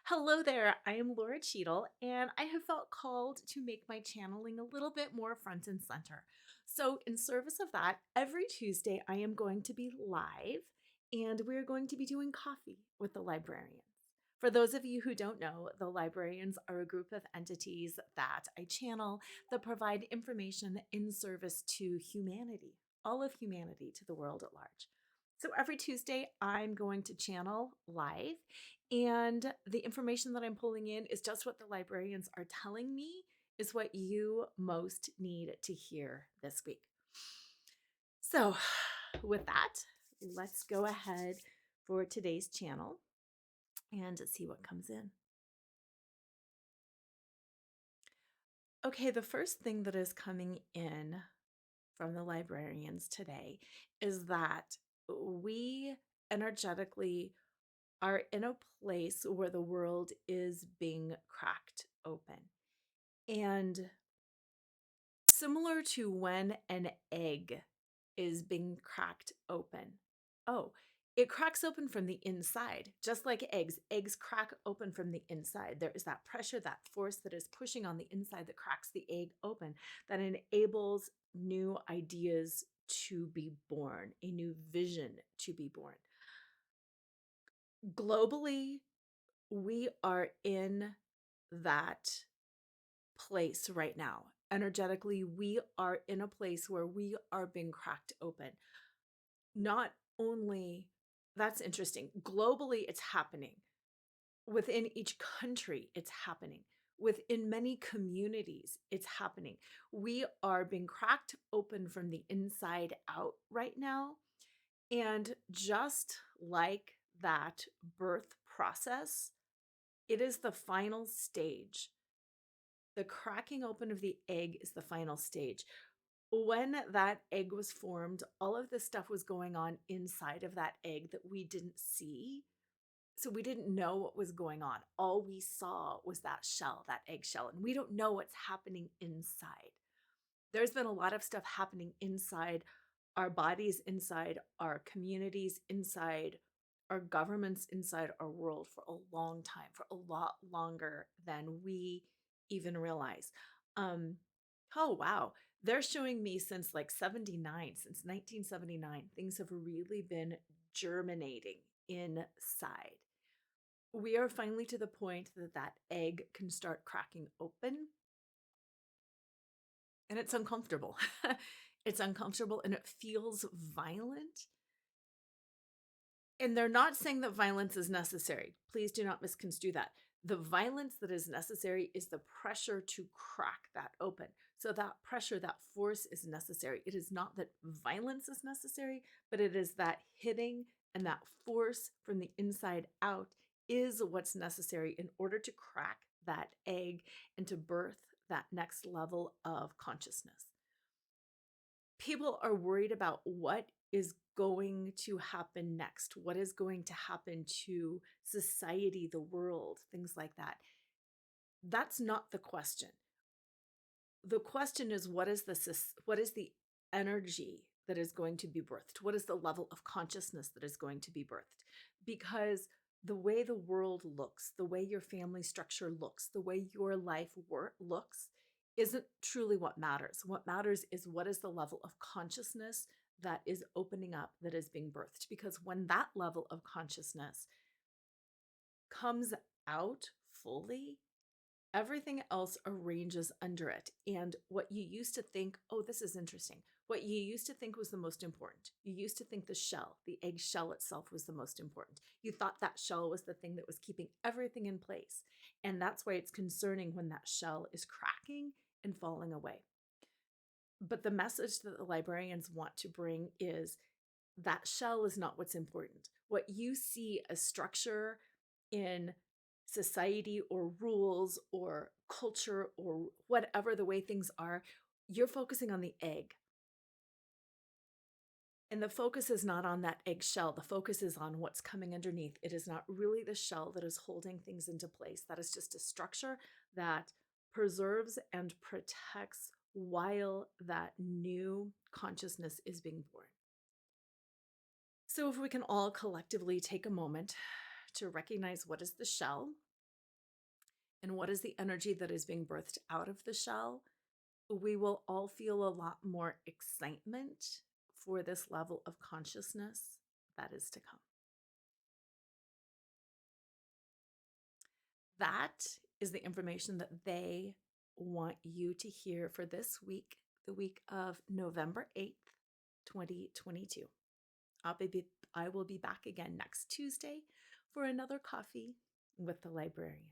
Hello there, I am Laura Cheadle, and I have felt called to make my channeling a little bit more front and center. So, in service of that, every Tuesday I am going to be live and we're going to be doing coffee with the librarians. For those of you who don't know, the librarians are a group of entities that I channel that provide information in service to humanity, all of humanity, to the world at large. So every Tuesday, I'm going to channel live and the information that I'm pulling in is just what the librarians are telling me is what you most need to hear this week. So, with that, let's go ahead for today's channel and see what comes in. Okay, the first thing that is coming in from the librarians today is that we energetically are in a place where the world is being cracked open. And similar to when an egg is being cracked open. Oh, it cracks open from the inside, just like eggs. Eggs crack open from the inside. There is that pressure, that force that is pushing on the inside that cracks the egg open, that enables new ideas to be born, a new vision to be born. Globally, we are in that place right now. Energetically, we are in a place where we are being cracked open. Not only, that's interesting, globally, it's happening. Within each country, it's happening. Within many communities, it's happening. We are being cracked open from the inside out right now. And just like that birth process, it is the final stage. The cracking open of the egg is the final stage. When that egg was formed, all of this stuff was going on inside of that egg that we didn't see. So we didn't know what was going on. All we saw was that shell, that eggshell, and we don't know what's happening inside. There's been a lot of stuff happening inside our bodies, inside our communities, inside our governments, inside our world for a long time, for a lot longer than we even realize. Um, oh, wow. They're showing me since like 79, since 1979, things have really been germinating inside. We are finally to the point that that egg can start cracking open and it's uncomfortable. It's uncomfortable and it feels violent. And they're not saying that violence is necessary. Please do not misconstrue that. The violence that is necessary is the pressure to crack that open. So that pressure, that force is necessary. It is not that violence is necessary, but it is that hitting and that force from the inside out is what's necessary in order to crack that egg and to birth that next level of consciousness. People are worried about what is going to happen next, what is going to happen to society, the world, things like that. That's not the question. The question is what is the energy that is going to be birthed? What is the level of consciousness that is going to be birthed? Because the way the world looks, the way your family structure looks, the way your life looks isn't truly what matters. What matters is what is the level of consciousness that is opening up, that is being birthed. Because when that level of consciousness comes out fully, everything else arranges under it. And what you used to think, oh, this is interesting. What you used to think was the most important. You used to think the shell, the egg shell itself was the most important. You thought that shell was the thing that was keeping everything in place. And that's why it's concerning when that shell is cracking and falling away. But the message that the librarians want to bring is that shell is not what's important. What you see as structure in society or rules or culture or whatever the way things are, you're focusing on the egg. And the focus is not on that eggshell. The focus is on what's coming underneath. It is not really the shell that is holding things into place. That is just a structure that preserves and protects while that new consciousness is being born. So, if we can all collectively take a moment to recognize what is the shell, And what is the energy that is being birthed out of the shell? We will all feel a lot more excitement for this level of consciousness that is to come. That is the information that they want you to hear for this week, the week of November 8th, 2022. I will be back again next Tuesday for another coffee with the librarian.